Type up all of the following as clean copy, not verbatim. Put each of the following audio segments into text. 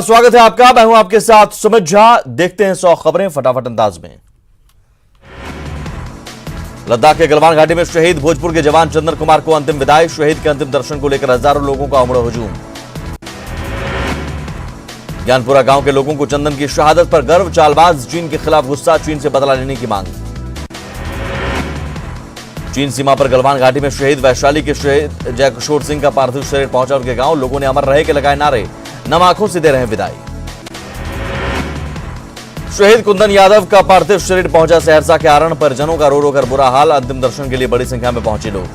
स्वागत है आपका। मैं हूं आपके साथ सुमित झा। देखते हैं 100 खबरें फटाफट अंदाज में। लद्दाख के गलवान घाटी में शहीद भोजपुर के जवान चंदन कुमार को अंतिम विदाई। शहीद के अंतिम दर्शन को लेकर हजारों लोगों का उमड़ा हुजूम। ज्ञानपुरा गांव के लोगों को चंदन की शहादत पर गर्व। चालबाज चीन के खिलाफ गुस्सा, चीन से बदला लेने की मांग। चीन सीमा पर गलवान घाटी में शहीद वैशाली के शहीद जयकिशोर सिंह का पार्थिव शरीर पहुंचा उनके गांव। लोगों ने अमर रहे के लगाए नारे, नम आंखों से दे रहे हैं विदाई। शहीद कुंदन यादव का पार्थिव शरीर पहुंचा सहरसा के आरण। परिजनों का रो रो कर बुरा हाल। अंतिम दर्शन के लिए बड़ी संख्या में पहुंचे लोग।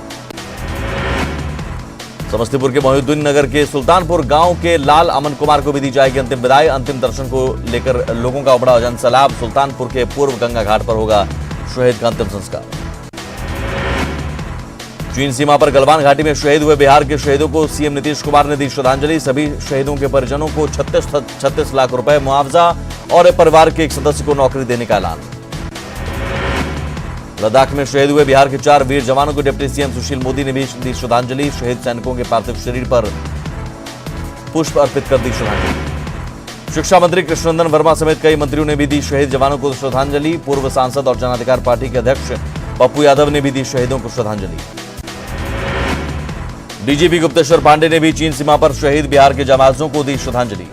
समस्तीपुर के मोहिउद्दीन नगर के सुल्तानपुर गांव के लाल अमन कुमार को भी दी जाएगी अंतिम विदाई। अंतिम दर्शन को लेकर लोगों का उमड़ा जनसैलाब। सुल्तानपुर के पूर्व गंगा घाट पर होगा शहीद का अंतिम संस्कार। चीन सीमा पर गलवान घाटी में शहीद हुए बिहार के शहीदों को सीएम नीतीश कुमार ने दी श्रद्धांजलि। सभी शहीदों के परिजनों को 36 लाख रुपए मुआवजा और परिवार के एक सदस्य को नौकरी देने का ऐलान। लद्दाख में शहीद हुए बिहार के 4 वीर जवानों को डिप्टी सीएम सुशील मोदी ने भी दी श्रद्धांजलि। शहीद सैनिकों के पार्थिव शरीर पर पुष्प अर्पित कर दी श्रद्धांजलि। शिक्षा मंत्री कृष्णनंदन वर्मा समेत कई मंत्रियों ने भी दी शहीद जवानों को श्रद्धांजलि। पूर्व सांसद और जन अधिकार पार्टी के अध्यक्ष पप्पू यादव ने भी दी शहीदों को श्रद्धांजलि। डीजीपी गुप्तेश्वर पांडे ने भी चीन सीमा पर शहीद बिहार के जवानों को दी श्रद्धांजलि।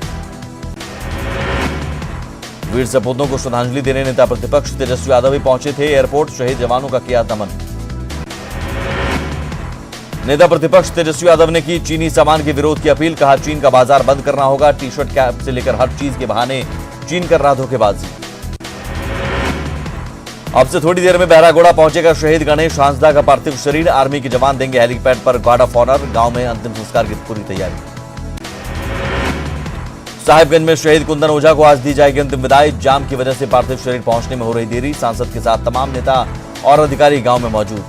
वीर सपूतों को श्रद्धांजलि देने नेता प्रतिपक्ष तेजस्वी यादव भी पहुंचे थे एयरपोर्ट। शहीद जवानों का किया नमन। नेता प्रतिपक्ष तेजस्वी यादव ने की चीनी सामान के विरोध की अपील। कहा चीन का बाजार बंद करना होगा। टी शर्ट कैप से लेकर हर चीज के बहाने चीन कर रहा धोखेबाजी। अब से थोड़ी देर में बहरागोड़ा पहुंचेगा शहीद गणेश हांसदा का पार्थिव शरीर। आर्मी के जवान देंगे हेलीपैड पर गार्ड ऑफ ऑनर। गांव में अंतिम संस्कार की पूरी तैयारी। साहिबगंज में शहीद कुंदन ओझा को आज दी जाएगी अंतिम विदाई। जाम की वजह से पार्थिव शरीर पहुंचने में हो रही देरी। सांसद के साथ तमाम नेता और अधिकारी गांव में मौजूद।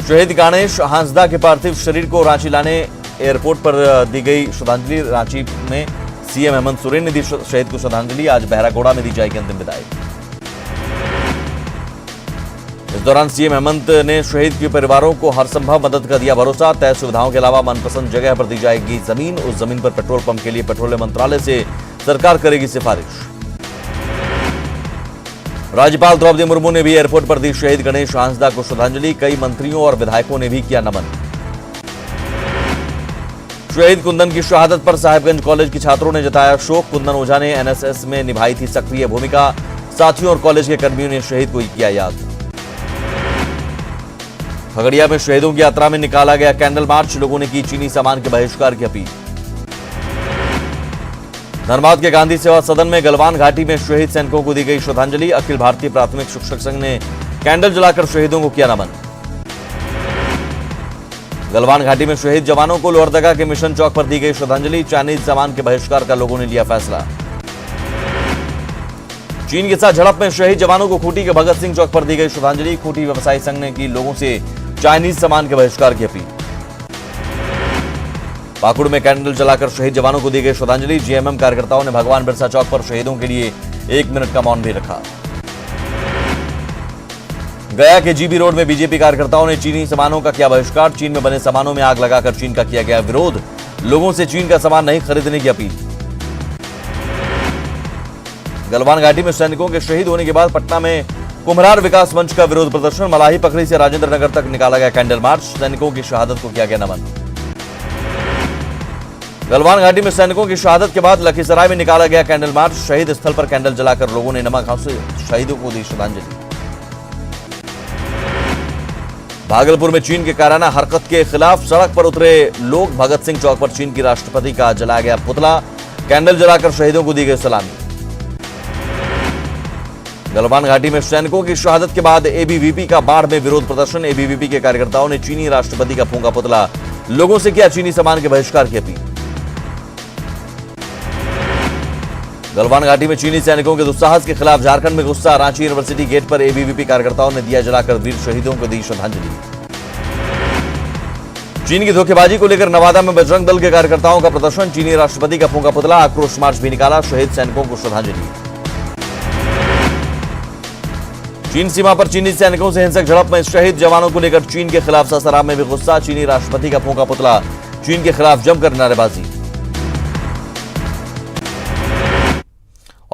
शहीद गणेश हांसदा के पार्थिव शरीर को रांची लाने एयरपोर्ट पर दी गई श्रद्धांजलि। रांची में सीएम हेमंत सोरेन ने दी शहीद को श्रद्धांजलि। आज बहरागोड़ा में दी जाएगी अंतिम विदाई। इस दौरान सीएम हेमंत ने शहीद के परिवारों को हर संभव मदद का दिया भरोसा। तय सुविधाओं के अलावा मनपसंद जगह पर दी जाएगी जमीन। उस जमीन पर पेट्रोल पंप के लिए पेट्रोलियम मंत्रालय से सरकार करेगी सिफारिश। राज्यपाल द्रौपदी मुर्मू ने भी एयरपोर्ट पर दी शहीद गणेश हांसदा को श्रद्धांजलि। कई मंत्रियों और विधायकों ने भी किया नमन। शहीद कुंदन की शहादत पर साहिबगंज कॉलेज के छात्रों ने जताया शोक। कुंदन ओझा ने एनएसएस में निभाई थी सक्रिय भूमिका। साथियों और कॉलेज के कर्मियों ने शहीद को किया याद। खगड़िया में शहीदों की यात्रा में निकाला गया कैंडल मार्च। लोगों ने की चीनी सामान के बहिष्कार की अपील। धनबाद के गांधी सेवा सदन में गलवान घाटी में शहीद सैनिकों को दी गई श्रद्धांजलि। अखिल भारतीय प्राथमिक शिक्षक संघ ने कैंडल जलाकर शहीदों को किया नमन। गलवान घाटी में शहीद जवानों को लोहरदगा के मिशन चौक पर दी गई श्रद्धांजलि। चाइनीज सामान के बहिष्कार का लोगों ने लिया फैसला। चीन के साथ झड़प में शहीद जवानों को खूंटी के भगत सिंह चौक पर दी गई श्रद्धांजलि। खूंटी व्यवसायी संघ ने की लोगों से चाइनीज सामान के बहिष्कार की अपील। पाकुड़ में कैंडल जलाकर शहीद जवानों को दी गई श्रद्धांजलि। जीएमएम कार्यकर्ताओं ने भगवान बिरसा चौक पर शहीदों के लिए 1 मिनट का मौन भी रखा। गया के जीबी रोड में बीजेपी कार्यकर्ताओं ने चीनी सामानों का किया बहिष्कार। चीन में बने सामानों में आग लगाकर चीन का किया गया विरोध। लोगों से चीन का सामान नहीं खरीदने की अपील। गलवान घाटी में सैनिकों के शहीद होने के बाद पटना में कुम्हरार विकास मंच का विरोध प्रदर्शन। मलाही पकड़ी से राजेंद्र नगर तक निकाला गया कैंडल मार्च। सैनिकों की शहादत को किया गया नमन। गलवान घाटी में सैनिकों की शहादत के बाद लखीसराय में निकाला गया कैंडल मार्च। शहीद स्थल पर कैंडल जलाकर लोगों ने नम आंखों से शहीदों को दी श्रद्धांजलि। भागलपुर में चीन के कायराना हरकत के खिलाफ सड़क पर उतरे लोग। भगत सिंह चौक पर चीन की राष्ट्रपति का जलाया गया पुतला। कैंडल जलाकर शहीदों को दी गई सलामी। गलवान घाटी में सैनिकों की शहादत के बाद एबीवीपी का बाढ़ में विरोध प्रदर्शन। एबीवीपी के कार्यकर्ताओं ने चीनी राष्ट्रपति का फूंका पुतला। लोगों से किया चीनी सामान के बहिष्कार की अपील। गलवान घाटी में चीनी सैनिकों के दुस्साहस के खिलाफ झारखंड में गुस्सा। रांची यूनिवर्सिटी गेट पर एबीवीपी कार्यकर्ताओं ने दिया जलाकर वीर शहीदों को दी श्रद्धांजलि। चीन की धोखेबाजी को लेकर नवादा में बजरंग दल के कार्यकर्ताओं का प्रदर्शन। चीनी राष्ट्रपति का फूंका पुतला। आक्रोश मार्च भी निकाला। शहीद सैनिकों को श्रद्धांजलि। चीन सीमा पर चीनी सैनिकों से हिंसक झड़प में शहीद जवानों को लेकर चीन के खिलाफ सासाराम में भी गुस्सा। चीनी राष्ट्रपति का फूंका पुतला। चीन के खिलाफ जमकर नारेबाजी।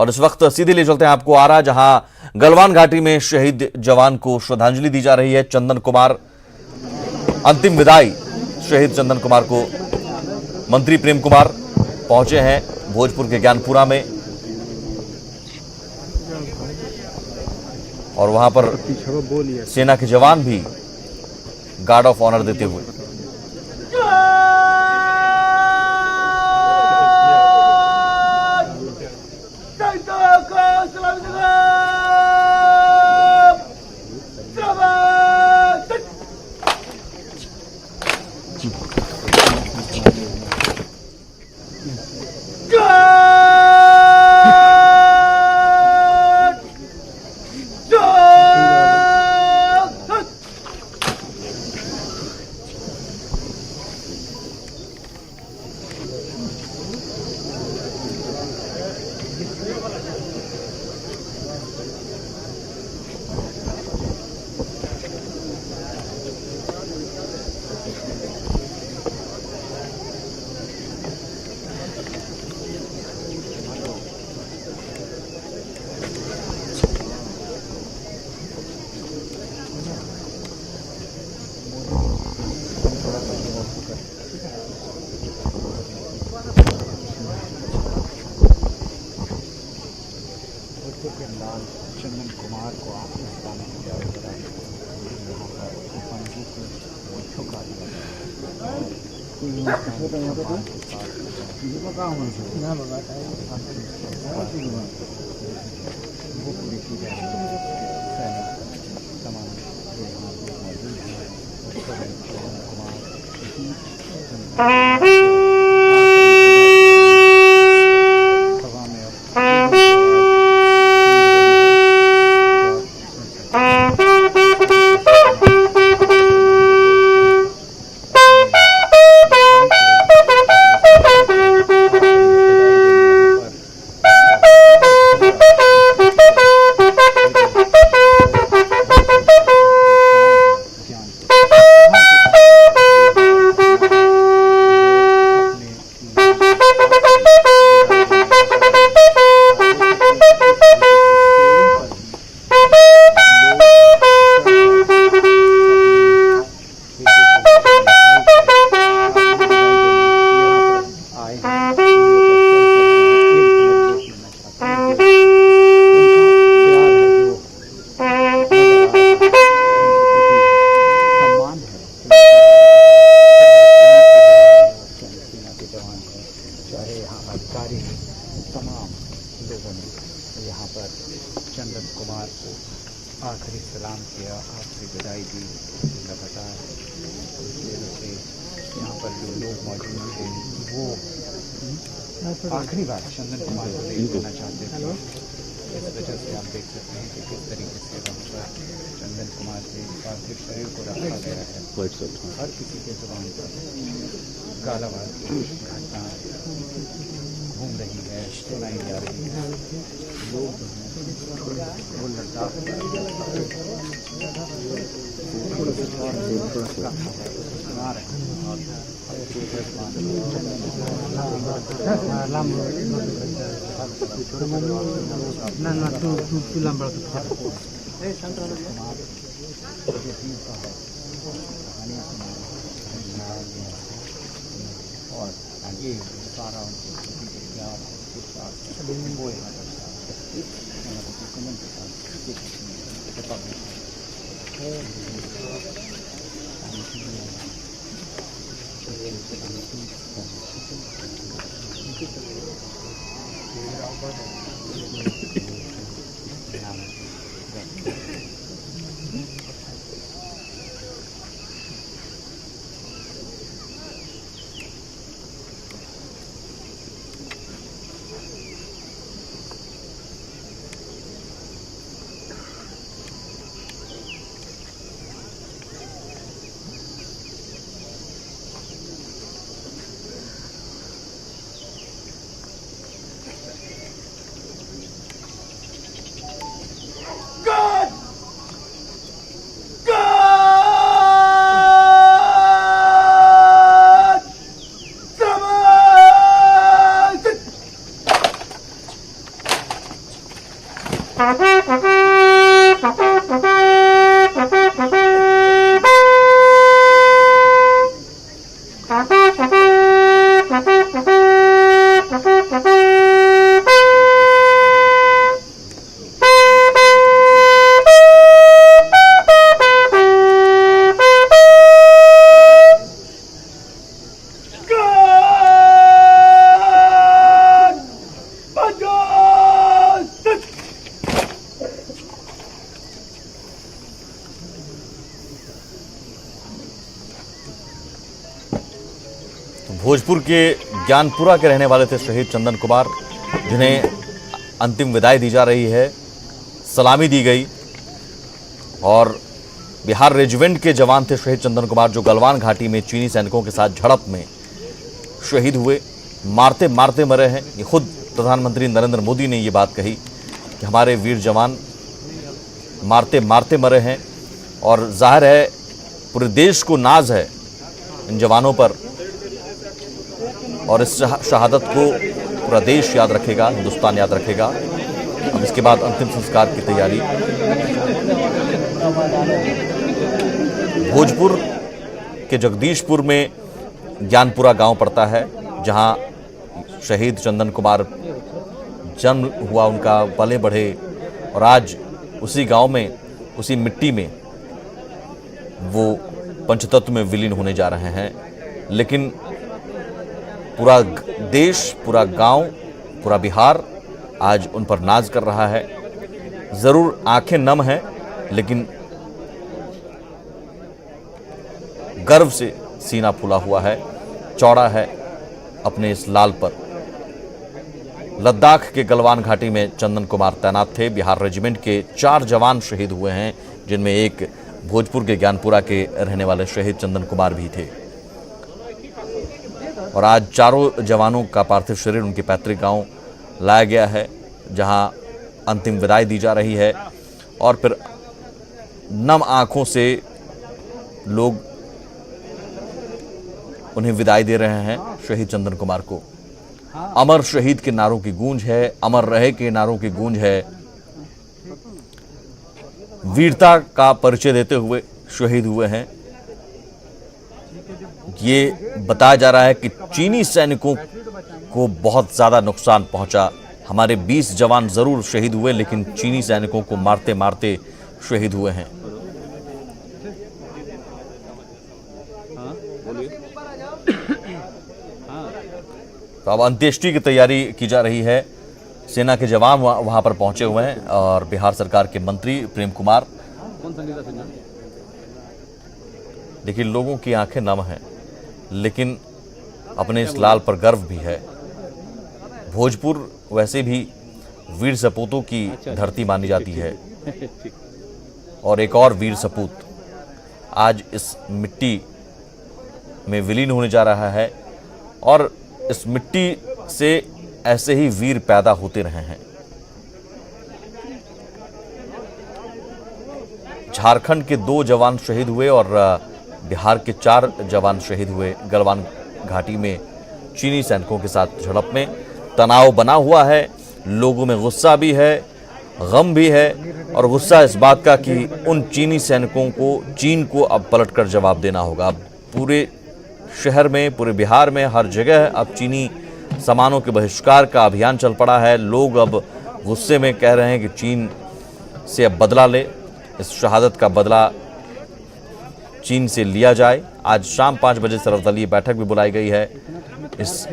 और इस वक्त सीधे ले चलते हैं आपको आरा, जहां गलवान घाटी में शहीद जवान को श्रद्धांजलि दी जा रही है। चंदन कुमार अंतिम विदाई शहीद चंदन कुमार को मंत्री प्रेम कुमार पहुंचे हैं भोजपुर के ज्ञानपुरा में और वहां पर सेना के जवान भी गार्ड ऑफ ऑनर देते हुए चंदन कुमार को आपने बताने की जरूरत है। यहाँ पर बंदूक ठुका वो पूरी की जा रही है। तमाम जो यहाँ पर मौजूद हैं चंदन कुमार सभा में तमाम लोगों ने यहाँ पर चंदन कुमार को आखिरी सलाम किया, आखिरी विदाई दी। लगातार से यहाँ पर जो लोग मौजूद थे वो आखिरी बार चंदन कुमार को देखना चाहते थे। इस वजह से आप देख सकते हैं कि किस तरीके से वहाँ पर चंदन कुमार के पार्थिव शरीर को रखा गया है। हर किसी के जुबान पर कालावाद की घटना घूम रही है, सुनाई जा रही है। लोग वो लद्दाख सुना रहे हैं और ये सारा वो यहाँ भोजपुर के ज्ञानपुरा के रहने वाले थे शहीद चंदन कुमार, जिन्हें अंतिम विदाई दी जा रही है, सलामी दी गई। और बिहार रेजिमेंट के जवान थे शहीद चंदन कुमार, जो गलवान घाटी में चीनी सैनिकों के साथ झड़प में शहीद हुए, मारते मारते मरे हैं। ये खुद प्रधानमंत्री नरेंद्र मोदी ने ये बात कही कि हमारे वीर जवान मारते मारते मरे हैं। और जाहिर है पूरे देश को नाज है इन जवानों पर, और इस शहादत को पूरा देश याद रखेगा, हिंदुस्तान याद रखेगा। अब इसके बाद अंतिम संस्कार की तैयारी। भोजपुर के जगदीशपुर में ज्ञानपुरा गांव पड़ता है, जहां शहीद चंदन कुमार जन्म हुआ, उनका पले बढ़े, और आज उसी गांव में, उसी मिट्टी में वो पंचतत्व में विलीन होने जा रहे हैं। लेकिन पूरा देश, पूरा गांव, पूरा बिहार आज उन पर नाज कर रहा है। जरूर आंखें नम हैं, लेकिन गर्व से सीना फूला हुआ है, चौड़ा है अपने इस लाल पर। लद्दाख के गलवान घाटी में चंदन कुमार तैनात थे। बिहार रेजिमेंट के 4 जवान शहीद हुए हैं, जिनमें एक भोजपुर के ज्ञानपुरा के रहने वाले शहीद चंदन कुमार भी थे। और आज चारों जवानों का पार्थिव शरीर उनके पैतृक गांव लाया गया है, जहां अंतिम विदाई दी जा रही है। और फिर नम आंखों से लोग उन्हें विदाई दे रहे हैं, शहीद चंदन कुमार को। अमर शहीद के नारों की गूंज है, अमर रहे के नारों की गूंज है। वीरता का परिचय देते हुए शहीद हुए हैं। ये बताया जा रहा है कि चीनी सैनिकों को बहुत ज़्यादा नुकसान पहुंचा। हमारे 20 जवान ज़रूर शहीद हुए, लेकिन चीनी सैनिकों को मारते मारते शहीद हुए हैं। तो अब अंत्येष्टि की तैयारी की जा रही है। सेना के जवान वहां पर पहुंचे हुए हैं, और बिहार सरकार के मंत्री प्रेम कुमार। देखिए, लोगों की आंखें नम हैं, लेकिन अपने इस लाल पर गर्व भी है। भोजपुर वैसे भी वीर सपूतों की धरती मानी जाती है, और एक और वीर सपूत आज इस मिट्टी में विलीन होने जा रहा है। और इस मिट्टी से ऐसे ही वीर पैदा होते रहे हैं। झारखंड के 2 जवान शहीद हुए, और बिहार के 4 जवान शहीद हुए गलवान घाटी में चीनी सैनिकों के साथ झड़प में। तनाव बना हुआ है, लोगों में गुस्सा भी है, गम भी है, और गुस्सा इस बात का कि उन चीनी सैनिकों को, चीन को अब पलटकर जवाब देना होगा। अब पूरे शहर में, पूरे बिहार में हर जगह अब चीनी सामानों के बहिष्कार का अभियान चल पड़ा है। लोग अब गुस्से में कह रहे हैं कि चीन से अब बदला ले, इस शहादत का बदला चीन से लिया जाए। आज शाम 5 बजे सर्वदलीय बैठक भी बुलाई गई है। इस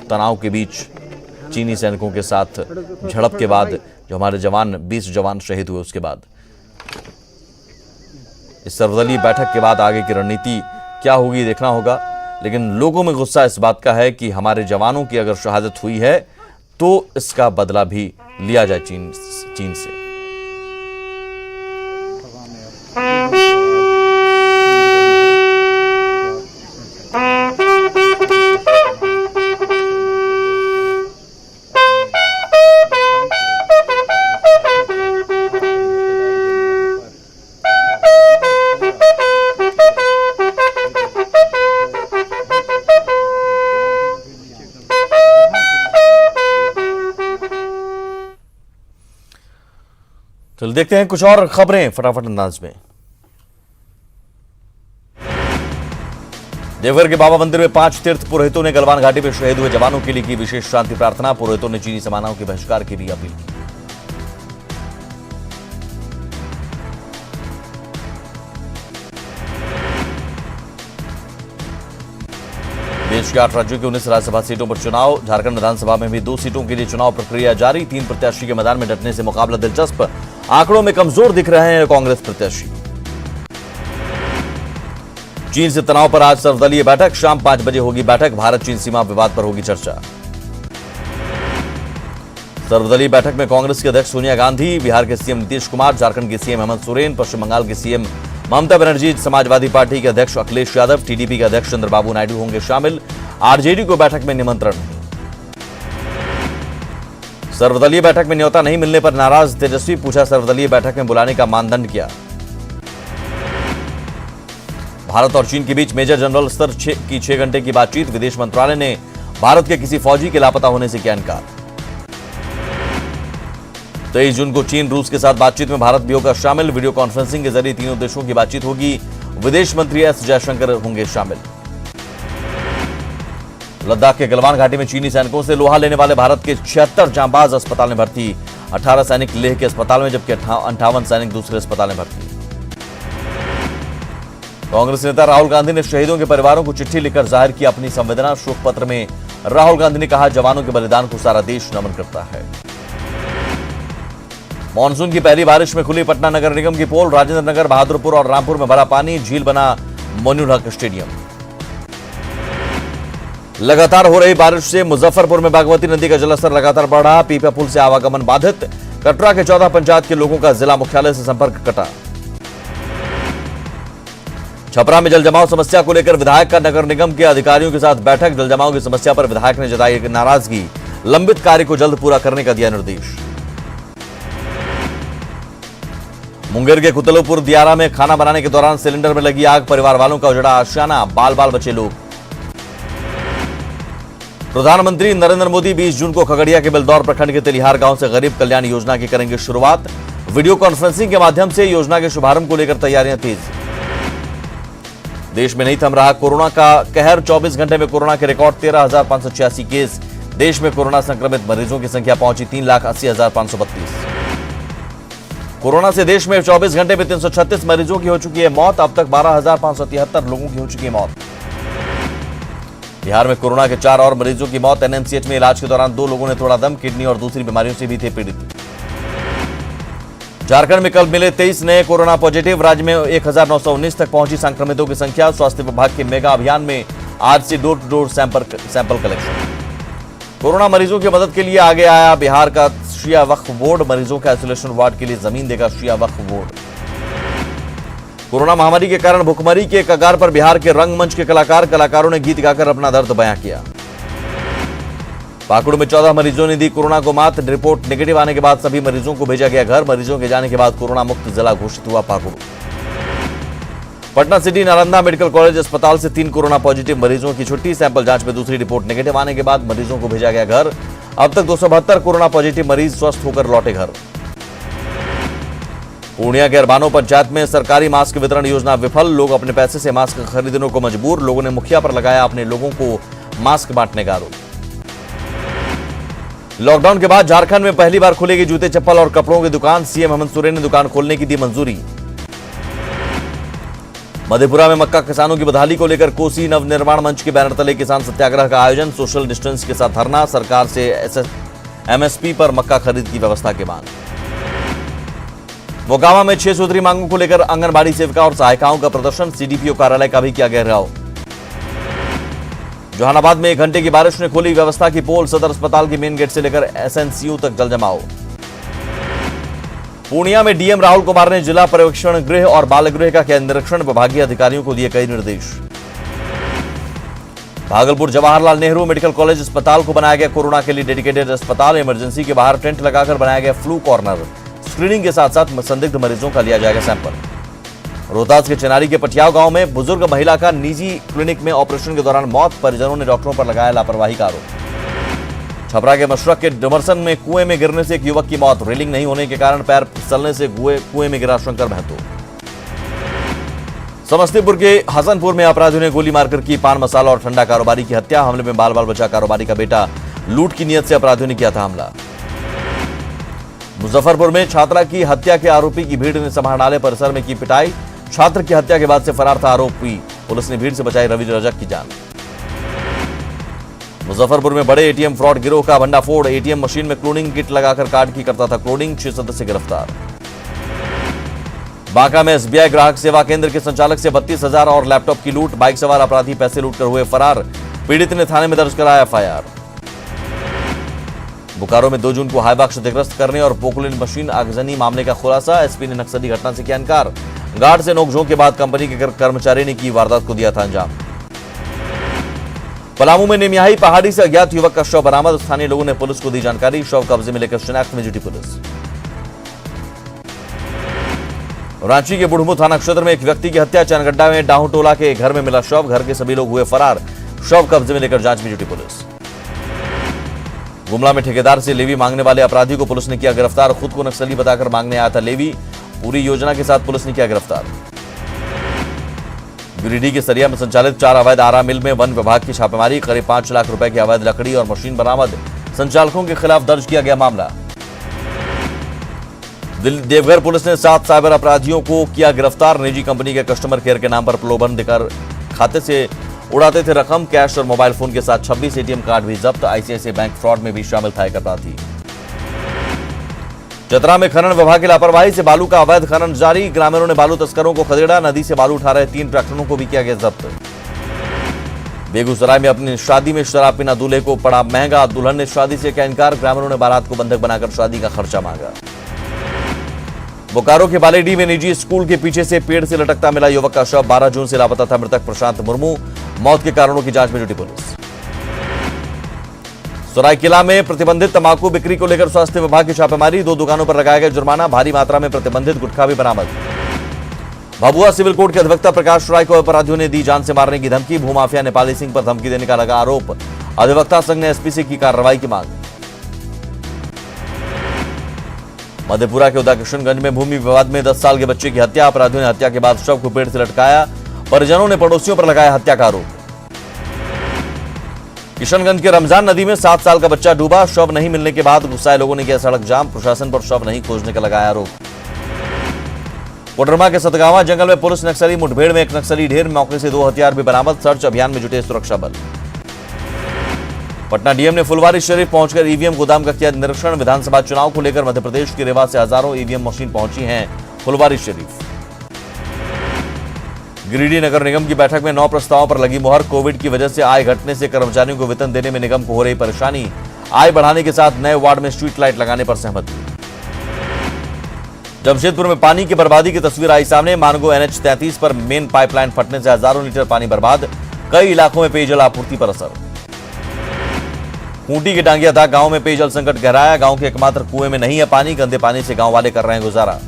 तनाव के बीच चीनी सैनिकों के साथ झड़प के बाद जो हमारे जवान 20 जवान शहीद हुए, उसके बाद इस सर्वदलीय बैठक के बाद आगे की रणनीति क्या होगी देखना होगा। लेकिन लोगों में गुस्सा इस बात का है कि हमारे जवानों की अगर शहादत हुई है तो इसका बदला भी लिया जाए चीन से। चलो देखते हैं कुछ और खबरें फटाफट अंदाज में। देवघर के बाबा मंदिर में 5 तीर्थ पुरोहितों ने गलवान घाटी में शहीद हुए जवानों के लिए की विशेष शांति प्रार्थना। पुरोहितों ने चीनी सामानों के बहिष्कार की भी अपील की। देश के 8 राज्यों की 19 राज्यसभा सीटों पर चुनाव। झारखंड विधानसभा में भी 2 सीटों के लिए चुनाव प्रक्रिया जारी। 3 प्रत्याशी के मैदान में डटने से मुकाबला दिलचस्प। आंकड़ों में कमजोर दिख रहे हैं कांग्रेस प्रत्याशी। चीन से तनाव पर आज सर्वदलीय बैठक। शाम 5 बजे होगी बैठक। भारत चीन सीमा विवाद पर होगी चर्चा। सर्वदलीय बैठक में कांग्रेस के अध्यक्ष सोनिया गांधी, बिहार के सीएम नीतीश कुमार, झारखंड के सीएम हेमंत सोरेन, पश्चिम बंगाल के सीएम ममता बनर्जी, समाजवादी पार्टी के अध्यक्ष अखिलेश यादव, टीडीपी के अध्यक्ष चंद्रबाबू नायडू होंगे शामिल। आरजेडी को बैठक में निमंत्रण नहीं। सर्वदलीय बैठक में न्योता नहीं मिलने पर नाराज तेजस्वी, पूछा सर्वदलीय बैठक में बुलाने का मानदंड क्या। भारत और चीन के बीच मेजर जनरल स्तर की 6 घंटे की बातचीत। विदेश मंत्रालय ने भारत के किसी फौजी के लापता होने से किया इनकार। 23 जून को चीन रूस के साथ बातचीत में भारत भी होगा शामिल। वीडियो कॉन्फ्रेंसिंग के जरिए तीनों देशों की बातचीत होगी। विदेश मंत्री एस जयशंकर होंगे शामिल। लद्दाख के गलवान घाटी में चीनी सैनिकों से लोहा लेने वाले भारत के 76 जांबाज अस्पताल में भर्ती। 18 सैनिक लेह के अस्पताल में, जबकि 58 सैनिक दूसरे अस्पताल में भर्ती। कांग्रेस नेता राहुल गांधी ने शहीदों के परिवारों को चिट्ठी लिखकर जाहिर की अपनी संवेदना। शोक पत्र में राहुल गांधी ने कहा, जवानों के बलिदान को सारा देश नमन करता है। मानसून की पहली बारिश में खुली पटना नगर निगम की पोल। राजेंद्र नगर, बहादुरपुर और रामपुर में भरा पानी। झील बना मोइनुल हक स्टेडियम। लगातार हो रही बारिश से मुजफ्फरपुर में बागमती नदी का जलस्तर लगातार बढ़ रहा। पीपा पुल से आवागमन बाधित। कटरा के 14 पंचायत के लोगों का जिला मुख्यालय से संपर्क कटा। छपरा में जलजमाव समस्या को लेकर विधायक का नगर निगम के अधिकारियों के साथ बैठक। जलजमाव की समस्या पर विधायक ने जताई नाराजगी। लंबित कार्य को जल्द पूरा करने का दिया निर्देश। मुंगेर के कुतलुपुर दियारा में खाना बनाने के दौरान सिलेंडर में लगी आग। परिवार वालों का उजड़ा आशियाना। बाल बाल बचे लोग। प्रधानमंत्री नरेंद्र मोदी 20 जून को खगड़िया के बेलदौर प्रखंड के तेलिहार गांव से गरीब कल्याण योजना की करेंगे शुरुआत। वीडियो कॉन्फ्रेंसिंग के माध्यम से योजना के शुभारंभ को लेकर तैयारियां तेज। देश में नहीं थम रहा कोरोना का कहर। 24 घंटे में कोरोना के रिकॉर्ड 13,586 केस। देश में कोरोना संक्रमित मरीजों की संख्या पहुंची 3,80,532। कोरोना से देश में 24 घंटे में 336 मरीजों की हो चुकी है मौत। अब तक 12,573 लोगों की हो चुकी है मौत। बिहार में कोरोना के 4 और मरीजों की मौत। एनएमसीएच में इलाज के दौरान 2 लोगों ने तोड़ा दम। किडनी और दूसरी बीमारियों से भी थे पीड़ित। झारखंड में कल मिले 23 नए कोरोना पॉजिटिव। राज्य में 1919 तक पहुंची संक्रमितों की संख्या। स्वास्थ्य विभाग के मेगा अभियान में आज से door to door sample collection. Corona मरीजों की मदद के लिए आगे आया बिहार का शिया वक्फ बोर्ड। मरीजों के आइसोलेशन वार्ड के लिए जमीन देगा शिया वक्फ बोर्ड। कोरोना महामारी के कारण भुखमरी के कगार पर बिहार के रंगमंच के कलाकारों ने गीत गाकर अपना दर्द बयां किया। पाकुड़ में 14 मरीजों ने दी कोरोना को मात। रिपोर्ट नेगेटिव आने के बाद सभी मरीजों को भेजा गया घर। मरीजों के जाने के बाद कोरोना मुक्त जिला घोषित हुआ Pakur. Patna city Nalanda medical college अस्पताल से 3 कोरोना पॉजिटिव मरीजों की छुट्टी। सैंपल जांच में दूसरी रिपोर्ट नेगेटिव आने के बाद मरीजों को भेजा गया घर। अब तक 272 कोरोना पॉजिटिव मरीज स्वस्थ होकर लौटे घर। पूर्णिया के अरबानो पंचायत में सरकारी मास्क वितरण योजना विफल। लोग अपने पैसे से मास्क खरीदने को मजबूर। लोगों ने मुखिया पर लगाया अपने लोगों को मास्क बांटने का आरोप। लॉकडाउन के बाद झारखंड में पहली बार खुलेगी जूते चप्पल और कपड़ों की दुकान। सीएम हेमंत सोरेन ने दुकान खोलने की दी मंजूरी। मधेपुरा में मक्का किसानों की बदहाली को लेकर कोसी नवनिर्माण मंच के बैनर तले किसान सत्याग्रह का आयोजन। सोशल डिस्टेंस के साथ धरना। सरकार से एमएसपी पर मक्का खरीद की व्यवस्था की मांग। मोकामा में 6 सूत्री मांगों को लेकर आंगनबाड़ी सेविका और सहायिकाओं का प्रदर्शन। सीडीपीओ कार्यालय का भी किया घेराव। जहानाबाद में 1 घंटे की बारिश ने खोली व्यवस्था की पोल। सदर अस्पताल की मेन गेट से लेकर एसएनसीयू तक जलजमाव। पूर्णिया में डीएम राहुल कुमार ने जिला पर्यवेक्षण गृह और बाल गृह का किया निरीक्षण। विभागीय अधिकारियों को दिए कई निर्देश। भागलपुर जवाहरलाल नेहरू मेडिकल कॉलेज अस्पताल को बनाया गया कोरोना के लिए डेडिकेटेड अस्पताल। इमरजेंसी के बाहर टेंट लगाकर बनाया गया फ्लू कॉर्नर। स्क्रीनिंग के साथ साथ संदिग्ध मरीजों का लिया जाएगा सैंपल। रोहतास के चेनारी के पटियाव गांव में बुजुर्ग महिला का निजी क्लिनिक में ऑपरेशन के दौरान मौत। परिजनों ने डॉक्टरों पर लगाया लापरवाही का आरोप। छपरा के मशरक के डुमरसन में कुएं में गिरने से एक युवक की मौत। रेलिंग नहीं होने के कारण पैर फिसलने से कुएं में गिरा शंकर महतो। समस्तीपुर के हसनपुर में अपराधियों ने गोली मारकर की पान मसाला और ठंडा कारोबारी की हत्या। हमले में बाल बाल बचा कारोबारी का बेटा। लूट की नीयत से अपराधियों ने किया था हमला। मुजफ्फरपुर में छात्रा की हत्या के आरोपी की भीड़ ने समाहरणालय परिसर में की पिटाई। छात्र की हत्या के बाद से फरार था आरोपी। पुलिस ने भीड़ से बचाई रवि रजक की जान। मुजफ्फरपुर में बड़े एटीएम फ्रॉड गिरोह का भंडाफोड़। एटीएम मशीन में क्लोनिंग किट लगाकर कार्ड की करता था क्लोनिंग। 6 सदस्य गिरफ्तार। बांका में एसबीआई ग्राहक सेवा केंद्र के संचालक से 32,000 और लैपटॉप की लूट। बाइक सवार अपराधी पैसे लूटकर हुए फरार। पीड़ित ने थाने में दर्ज कराया एफआईआर। बोकारो में 2 जून को हाईवा क्षतिग्रस्त करने और पोकलिन मशीन आगजनी मामले का खुलासा। एसपी ने नक्सली घटना से किया इनकार। गार्ड से नोकझोंक के बाद कंपनी के कर्मचारी ने की वारदात को दिया था अंजाम। पलामू में निमियाही पहाड़ी से अज्ञात युवक का शव बरामद। स्थानीय लोगों ने पुलिस को दी जानकारी। शव कब्जे में लेकर शिनाख्त में जुटी पुलिस। रांची के बुढ़मू थाना क्षेत्र में एक व्यक्ति की हत्या। चनगड्डा में डाहू टोला के घर में मिला शव। घर के सभी लोग हुए फरार। शव कब्जे में लेकर जांच में जुटी पुलिस। गुमला में ठेकेदार से लेवी मांगने वाले अपराधी को पुलिस ने किया गिरफ्तार। खुद को नक्सली बताकर मांगने आया था लेवी। पूरी योजना के साथ पुलिस ने किया गिरफ्तार। गिरिडीह के सरिया में संचालित 4 अवैध आरा मिल में वन विभाग की छापेमारी। करीब 5 लाख रुपए की अवैध लकड़ी और मशीन बरामद। संचालकों के खिलाफ दर्ज किया गया मामला। देवघर पुलिस ने 7 साइबर अपराधियों को किया गिरफ्तार। निजी कंपनी के कस्टमर केयर के नाम पर प्रलोभन देकर खाते से उड़ाते थे रकम। कैश और मोबाइल फोन के साथ 26 एटीएम कार्ड भी जब्त। आईसीआईसीआई बैंक फ्रॉड में भी शामिल था एक अपराधी। चतरा में खनन विभाग की लापरवाही से बालू का अवैध खनन जारी। ग्रामीणों ने बालू तस्करों को खदेड़ा। नदी से बालू उठा रहे 3 ट्रैक्टरों को भी किया गया जब्त। बेगूसराय में अपनी शादी में शराब पीना दूल्हे को पड़ा महंगा। दुल्हन ने शादी से किया इनकार। ग्रामीणों ने बारात को बंधक बनाकर शादी का खर्चा मांगा। बोकारो के बालेडीह में निजी स्कूल के पीछे से पेड़ से लटकता मिला युवक का शव। 12 जून से लापता था मृतक प्रशांत मुर्मू। मौत के कारणों की जांच में जुटी पुलिस। सरायकेला में प्रतिबंधित तंबाकू बिक्री को लेकर स्वास्थ्य विभाग की छापेमारी। 2 दुकानों पर लगाया गया जुर्माना। भारी मात्रा में प्रतिबंधित गुटखा भी बरामद। भभुआ सिविल कोर्ट के अधिवक्ता प्रकाश राय को अपराधियों ने दी जान से मारने की धमकी। भूमाफिया नेपाली सिंह पर धमकी देने का लगा आरोप। अधिवक्ता संघ ने एसपी से की कार्रवाई की मांग। मधेपुरा के उदाकिशनगंज में भूमि विवाद में 10 साल के बच्चे की हत्या। अपराधियों ने हत्या के बाद शव को पेड़ से लटकाया। परिजनों ने पड़ोसियों पर लगाया हत्या का आरोप। किशनगंज के रमजान नदी में 7 साल का बच्चा डूबा। शव नहीं मिलने के बाद गुस्साए लोगों ने किया सड़क जाम। प्रशासन पर शव नहीं खोजने का लगाया आरोप। कोडरमा के सतगावा जंगल में पुलिस नक्सली मुठभेड़ में एक नक्सली ढेर। मौके से 2 हथियार भी बरामद। सर्च अभियान में जुटे सुरक्षा बल। पटना डीएम ने फुलवारी शरीफ पहुंचकर ईवीएम गोदाम का किया निरीक्षण। विधानसभा चुनाव को लेकर मध्य प्रदेश के रेवा से हजारों ईवीएम मशीन पहुंची हैं फुलवारी शरीफ। गिरिडीह नगर निगम की बैठक में 9 प्रस्तावों पर लगी मुहर। कोविड की वजह से आय घटने से कर्मचारियों को वेतन देने में निगम को हो रही परेशानी। आय बढ़ाने के साथ नए वार्ड में स्ट्रीट लाइट लगाने पर सहमति। जमशेदपुर में पानी की बर्बादी की तस्वीर आई सामने। मानगो NH 33 पर मेन पाइपलाइन फटने से हजारों लीटर पानी बर्बाद। कई इलाकों में पेयजल आपूर्ति पर असर। खूंटी के डांगिया था गांव में पेयजल संकट गहराया। गांव के एकमात्र कुएं में नहीं है पानी। गंदे पानी से गांव वाले कर रहे हैं गुजारा।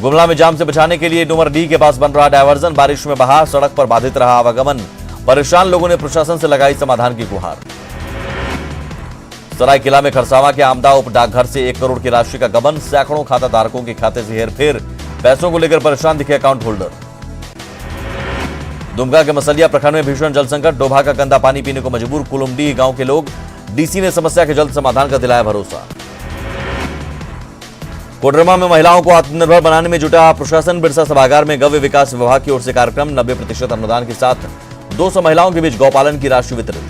गुमला में जाम से बचाने के लिए डुमरडीह के पास बन रहा डायवर्जन। बारिश में बहा। सड़क पर बाधित रहा आवागमन। परेशान लोगों ने प्रशासन से लगाई समाधान की गुहार। सरायकेला में खरसावां के आमदा उप डाकघर से 1 करोड़ की राशि का गबन। सैकड़ों खाता धारकों के खाते से हेरफेर। पैसों को लेकर परेशान दिखे अकाउंट होल्डर। दुमका के मसलिया प्रखंड में भीषण जल संकट। डोभा का गंदा पानी पीने को मजबूर कुलुमडीह गांव के लोग। डीसी ने समस्या के जल्द समाधान का दिलाया भरोसा। कोडरमा में महिलाओं को आत्मनिर्भर बनाने में जुटा प्रशासन। बिरसा सभागार में गव्य विकास विभाग की ओर से कार्यक्रम। 90% अनुदान के साथ 200 महिलाओं के बीच गौपालन की राशि वितरित।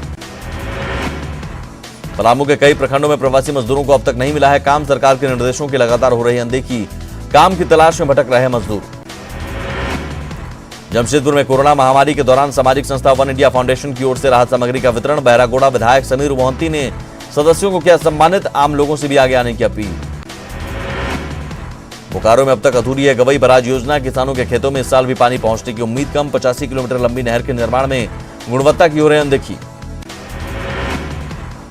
पलामू के कई प्रखंडों में प्रवासी मजदूरों को अब तक नहीं मिला है काम। सरकार के निर्देशों की लगातार हो रही अनदेखी। काम की तलाश में भटक रहे मजदूर। जमशेदपुर में कोरोना महामारी के दौरान सामाजिक संस्था वन इंडिया फाउंडेशन की ओर से राहत सामग्री का वितरण। बहरागोड़ा विधायक समीर मोहंती ने सदस्यों को किया सम्मानित। आम लोगों से भी आगे आने की अपील। बोकारो में अब तक अधूरी है गवई बराज योजना। किसानों के खेतों में इस साल भी पानी पहुंचने की उम्मीद कम। 85 किलोमीटर लंबी नहर के निर्माण में गुणवत्ता की हो रही अनदेखी।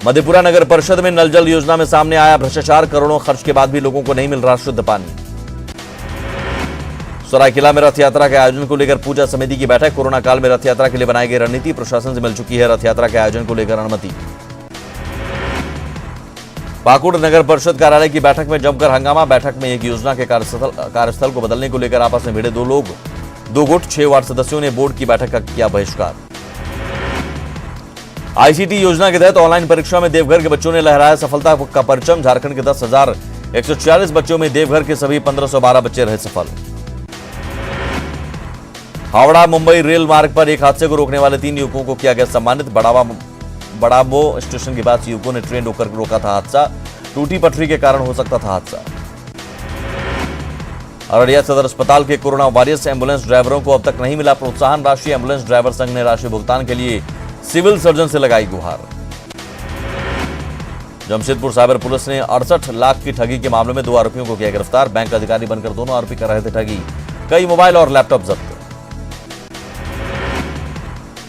मधेपुरा नगर परिषद में नल जल योजना में सामने आया भ्रष्टाचार। करोड़ों खर्च के बाद भी लोगों को नहीं मिल रहा शुद्ध पानी। सरायकेला में रथ यात्रा के आयोजन को लेकर पूजा समिति की बैठक। कोरोना काल में रथ यात्रा के लिए बनाई गई रणनीति। प्रशासन से मिल चुकी है रथ यात्रा के आयोजन को लेकर अनुमति। पाकुड़ नगर परिषद कार्यालय की बैठक में जमकर हंगामा। बैठक में एक योजना के कार्यस्थल को बदलने को लेकर आपस में भिड़े दो गुट। 6 वार्ड सदस्यों ने बोर्ड की बैठक का किया बहिष्कार। आईसीटी योजना के तहत ऑनलाइन परीक्षा में देवघर के बच्चों ने लहराया सफलता का परचम। झारखंड के 10,146 बच्चों में देवघर के सभी 1512 बच्चे रहे सफल। हावड़ा मुंबई रेल मार्ग पर एक हादसे को रोकने वाले 3 युवकों को किया गया सम्मानित। बड़ाबो स्टेशन के पास युवकों ने ट्रेन रोका था हादसा। टूटी पटरी के कारण हो सकता था हादसा। अररिया सदर अस्पताल के कोरोना वॉरियर्स एम्बुलेंस ड्राइवरों को अब तक नहीं मिला प्रोत्साहन राशि। एम्बुलेंस ड्राइवर संघ ने राशि भुगतान के लिए सिविल सर्जन से लगाई गुहार। जमशेदपुर साइबर पुलिस ने 68 लाख की ठगी के मामले में 2 आरोपियों को किया गिरफ्तार। बैंक अधिकारी बनकर दोनों आरोपी कर रहे थे ठगी। कई मोबाइल और लैपटॉप जब्त।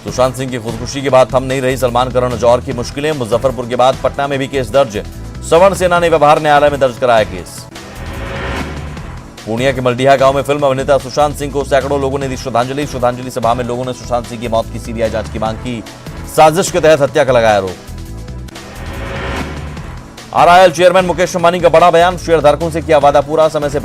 सुशांत सिंह की खुदकुशी के बाद थम नहीं रही सलमान करण जौहर की मुश्किलें। मुजफ्फरपुर के बाद पटना में भी केस दर्ज। सवर्ण सेना ने व्यवहार न्यायालय में दर्ज कराया केस। पूर्णिया के मलडीहा गांव में फिल्म अभिनेता सुशांत सिंह को सैकड़ों लोगों ने दी श्रद्धांजलि। श्रद्धांजलि सभा में लोगों ने सुशांत सिंह की मौत की सीबीआई जांच की मांग की। साजिश के तहत हत्या का लगाया आरोप। आरआईएल चेयरमैन मुकेश अंबानी का बड़ा बयान। शेयरधारकों से किया वादा पूरा। समय से